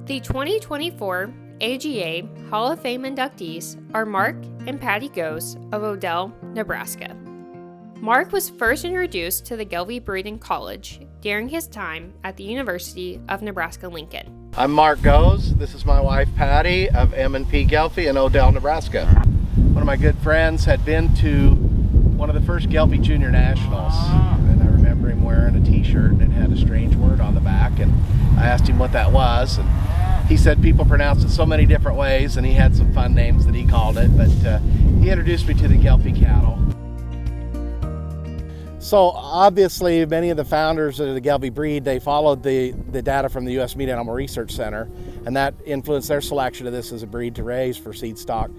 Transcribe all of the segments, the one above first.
The 2024 AGA Hall of Fame inductees are Mark and Patty Goes of Odell, Nebraska. Mark was first introduced to the Gelbvieh breed in college during his time at the University of Nebraska-Lincoln. I'm Mark Goes. This is my wife Patty of M&P Gelbvieh in Odell, Nebraska. One of my good friends had been to one of the first Gelbvieh Junior Nationals, and I remember him wearing a t-shirt that had a strange word on the back, and I asked him what that was, and he said people pronounce it so many different ways, and he had some fun names that he called it, but he introduced me to the Gelbvieh cattle. So obviously many of the founders of the Gelbvieh breed, they followed the data from the U.S. Meat Animal Research Center, and that influenced their selection of this as a breed to raise for seed stock.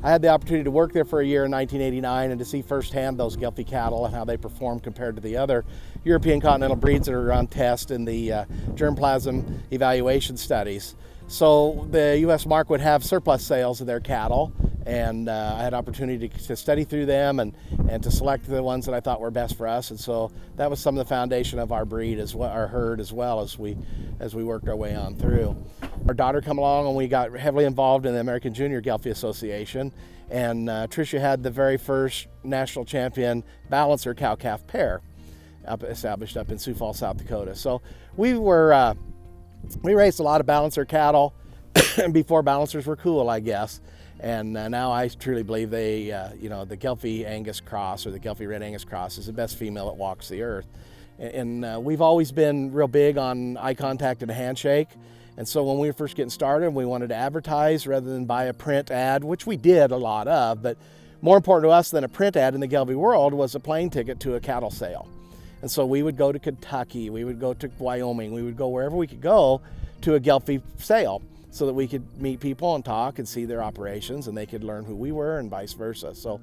I had the opportunity to work there for a year in 1989 and to see firsthand those Gelbvieh cattle and how they perform compared to the other European continental breeds that are on test in the germplasm evaluation studies. So the U.S. mark would have surplus sales of their cattle, and I had opportunity to study through them and to select the ones that I thought were best for us. And so that was some of the foundation of our breed as well, our herd, as well as we worked our way on through. Our daughter come along and we got heavily involved in the American Junior Gelbvieh Association, and Tricia had the very first national champion balancer cow-calf pair established up in Sioux Falls, South Dakota. So we raised a lot of balancer cattle before balancers were cool, I guess. And now I truly believe the Gelbvieh Angus cross, or the Gelbvieh Red Angus cross, is the best female that walks the earth. And we've always been real big on eye contact and a handshake. And so when we were first getting started, we wanted to advertise rather than buy a print ad, which we did a lot of, but more important to us than a print ad in the Gelbvieh world was a plane ticket to a cattle sale. And so we would go to Kentucky, we would go to Wyoming, we would go wherever we could go to a Gelbvieh sale so that we could meet people and talk and see their operations, and they could learn who we were and vice versa. So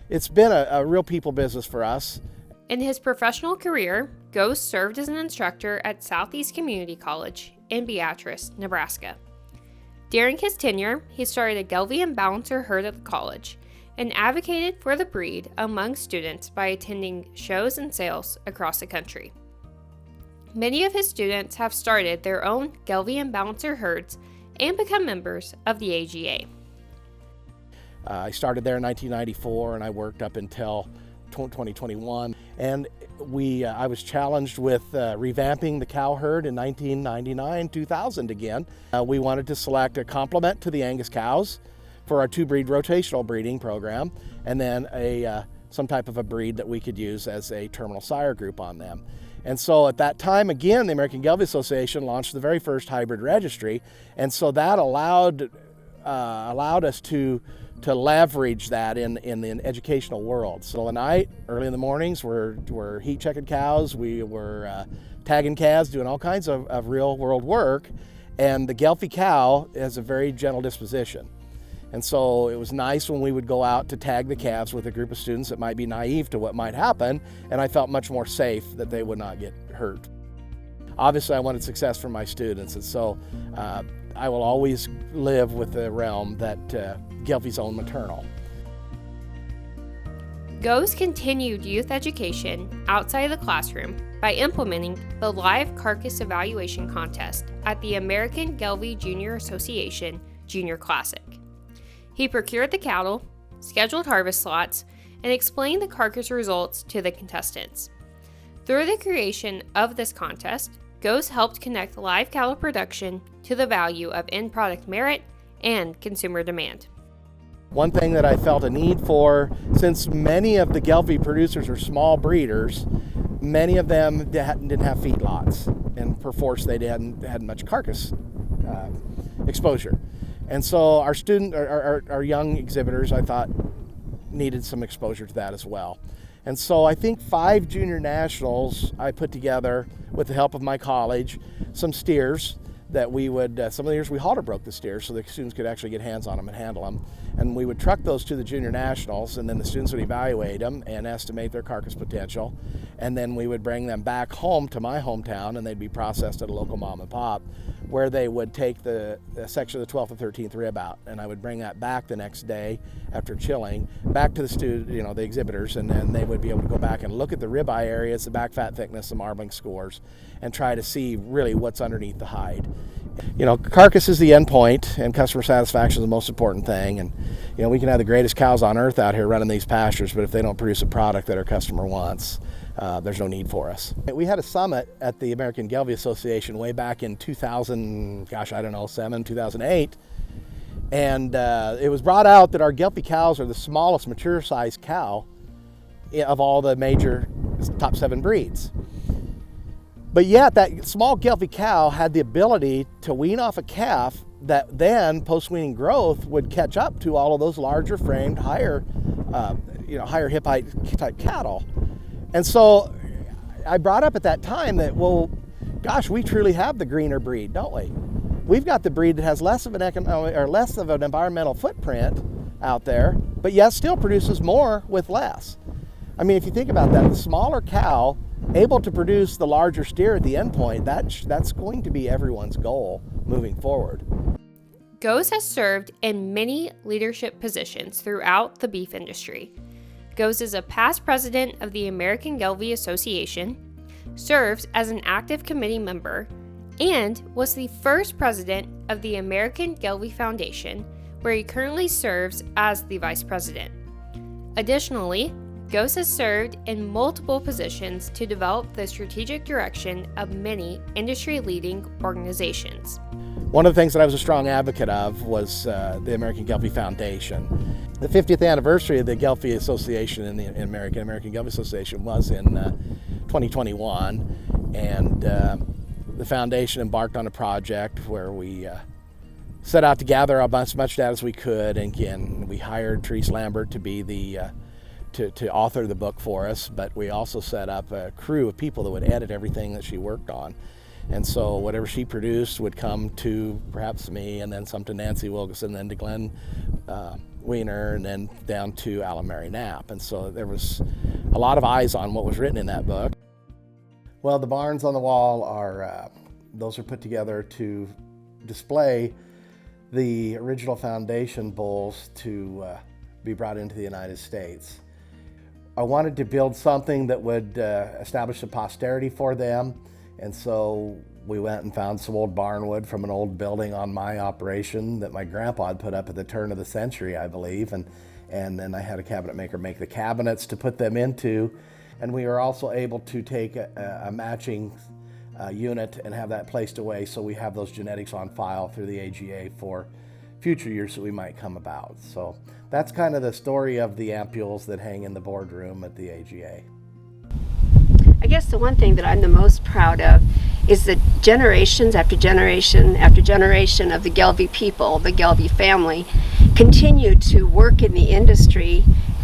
it's been a real people business for us. In his professional career, Goes served as an instructor at Southeast Community College in Beatrice, Nebraska. During his tenure, he started a Gelbvieh and balancer herd at the college and advocated for the breed among students by attending shows and sales across the country. Many of his students have started their own Gelbvieh and balancer herds and become members of the AGA. I started there in 1994 and I worked up until 2021, and I was challenged with revamping the cow herd in 1999-2000 again. We wanted to select a complement to the Angus cows for our two-breed rotational breeding program, and then some type of a breed that we could use as a terminal sire group on them. And so at that time, again, the American Gelbvieh Association launched the very first hybrid registry, and so that allowed us to leverage that in the educational world. So at night, early in the mornings, we're heat checking cows, we were tagging calves, doing all kinds of real world work, and the Gelbvieh cow has a very gentle disposition. And so it was nice when we would go out to tag the calves with a group of students that might be naive to what might happen, and I felt much more safe that they would not get hurt. Obviously, I wanted success for my students, and so I will always live with the realm that Gelbvieh's own maternal. Goes continued youth education outside of the classroom by implementing the live carcass evaluation contest at the American Gelbvieh Junior Association Junior Classic. He procured the cattle, scheduled harvest slots, and explained the carcass results to the contestants. Through the creation of this contest, Goes helped connect live cattle production to the value of end product merit and consumer demand. One thing that I felt a need for, since many of the Gelbvieh producers are small breeders, many of them didn't have feedlots, and perforce they hadn't had much carcass exposure. And so our young exhibitors, I thought, needed some exposure to that as well. And so I think 5 junior nationals I put together with the help of my college, some steers that we would, some of the years we halter broke the steers so the students could actually get hands on them and handle them. And we would truck those to the junior nationals, and then the students would evaluate them and estimate their carcass potential. And then we would bring them back home to my hometown, and they'd be processed at a local mom and pop, where they would take the section of the 12th and 13th rib out. And I would bring that back the next day after chilling, back to the exhibitors, and then they would be able to go back and look at the ribeye areas, the back fat thickness, the marbling scores, and try to see really what's underneath the hide. Carcass is the end point, and customer satisfaction is the most important thing. And we can have the greatest cows on earth out here running these pastures, but if they don't produce a product that our customer wants, there's no need for us. We had a summit at the American Gelbvieh Association way back in 2008, and it was brought out that our Gelbvieh cows are the smallest mature-sized cow of all the major top 7 breeds. But yet that small Gelbvieh cow had the ability to wean off a calf that then post-weaning growth would catch up to all of those larger framed, higher hip height type cattle. And so I brought up at that time that, well, gosh, we truly have the greener breed, don't we? We've got the breed that has less of an environmental footprint out there, but yet still produces more with less. I mean, if you think about that, the smaller cow able to produce the larger steer at the end point, that's going to be everyone's goal moving forward. Goes has served in many leadership positions throughout the beef industry. Goes is a past president of the American Gelbvieh Association, serves as an active committee member, and was the first president of the American Gelbvieh Foundation, where he currently serves as the vice president. Additionally, Goes has served in multiple positions to develop the strategic direction of many industry-leading organizations. One of the things that I was a strong advocate of was the American Gelbvieh Foundation. The 50th anniversary of the Gelbvieh Association in the American Gelbvieh Association was in 2021, and the foundation embarked on a project where we set out to gather as much data as we could, and again, we hired Therese Lambert to be to author the book for us, but we also set up a crew of people that would edit everything that she worked on. And so whatever she produced would come to perhaps me, and then some to Nancy Wilkerson, then to Glenn Wiener, and then down to Alan Mary Knapp. And so there was a lot of eyes on what was written in that book. Well, the barns on the wall those are put together to display the original foundation bulls to be brought into the United States. I wanted to build something that would establish a posterity for them, and so we went and found some old barnwood from an old building on my operation that my grandpa had put up at the turn of the century, I believe, and then I had a cabinet maker make the cabinets to put them into, and we were also able to take a matching unit and have that placed away, so we have those genetics on file through the AGA for future years that we might come about. So that's kind of the story of the ampules that hang in the boardroom at the AGA. I guess the one thing that I'm the most proud of is that generations after generation after generation of the Gelbvieh people, the Gelbvieh family, continue to work in the industry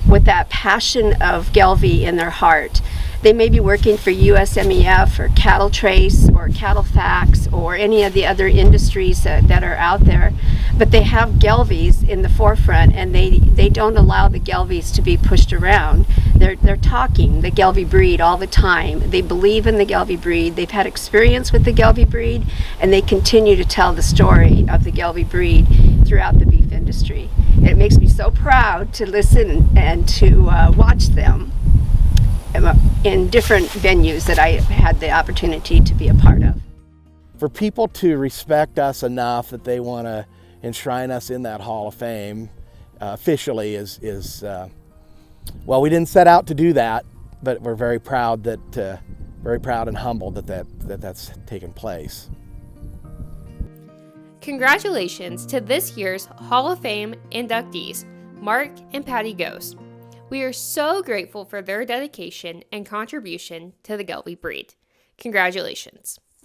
with that passion of Gelbvieh in their heart. They may be working for USMEF or Cattle Trace or Cattle Facts or any of the other industries that are out there, but they have Gelbviehs in the forefront, and they don't allow the Gelbviehs to be pushed around. They're talking the Gelbvieh breed all the time. They believe in the Gelbvieh breed. They've had experience with the Gelbvieh breed, and they continue to tell the story of the Gelbvieh breed throughout the beef industry. And it makes me so proud to listen and to watch them in different venues that I had the opportunity to be a part of. For people to respect us enough that they want to enshrine us in that Hall of Fame officially is well, we didn't set out to do that, but we're very proud and humbled that's taken place. Congratulations to this year's Hall of Fame inductees, Mark and Patty Goes. We are so grateful for their dedication and contribution to the Gelbvieh breed. Congratulations.